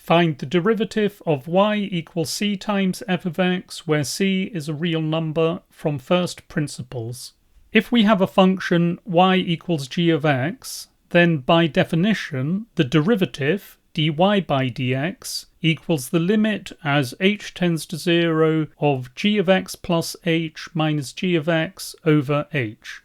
Find the derivative of y equals c times f of x, where c is a real number, from first principles. If we have a function y equals g of x, then by definition, the derivative, dy by dx, equals the limit as h tends to 0 of g of x plus h minus g of x over h.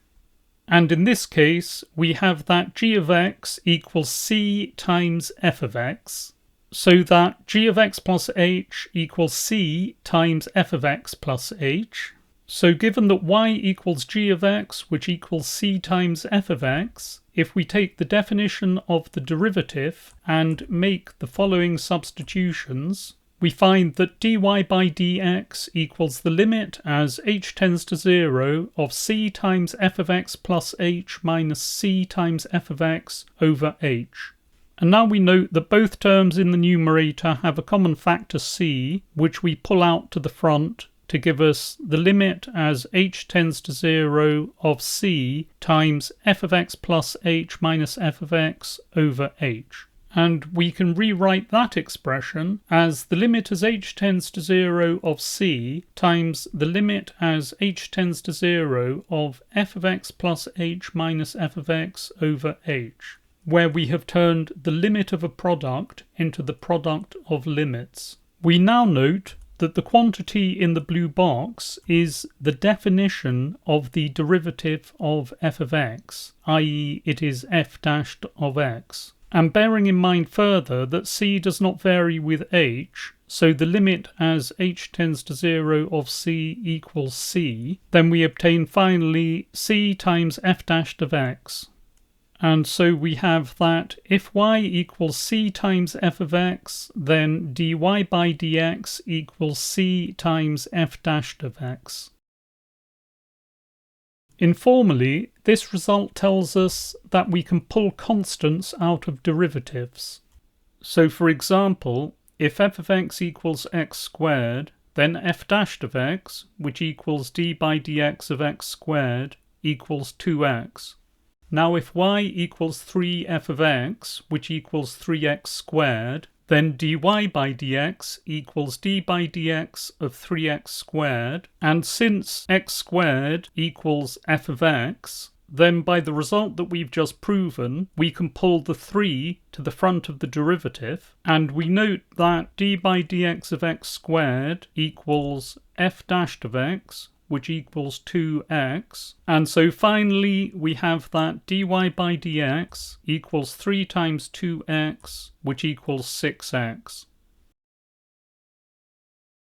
And in this case, we have that g of x equals c times f of x, so that g of x plus h equals c times f of x plus h. So given that y equals g of x, which equals c times f of x, if we take the definition of the derivative and make the following substitutions, we find that dy by dx equals the limit as h tends to 0 of c times f of x plus h minus c times f of x over h. And now we note that both terms in the numerator have a common factor c, which we pull out to the front to give us the limit as h tends to 0 of c times f of x plus h minus f of x over h. And we can rewrite that expression as the limit as h tends to 0 of c times the limit as h tends to 0 of f of x plus h minus f of x over h, where we have turned the limit of a product into the product of limits. We now note that the quantity in the blue box is the definition of the derivative of f of x, i.e. it is f dashed of x. And bearing in mind further that c does not vary with h, so the limit as h tends to 0 of c equals c, then we obtain finally c times f dashed of x. And so we have that if y equals c times f of x, then dy by dx equals c times f dashed of x. Informally, this result tells us that we can pull constants out of derivatives. So for example, if f of x equals x squared, then f dashed of x, which equals d by dx of x squared, equals 2x. Now if y equals 3f of x, which equals 3x squared, then dy by dx equals d by dx of 3x squared, and since x squared equals f of x, then by the result that we've just proven, we can pull the 3 to the front of the derivative, and we note that d by dx of x squared equals f dashed of x, which equals 2x, and so finally we have that dy by dx equals 3 times 2x, which equals 6x.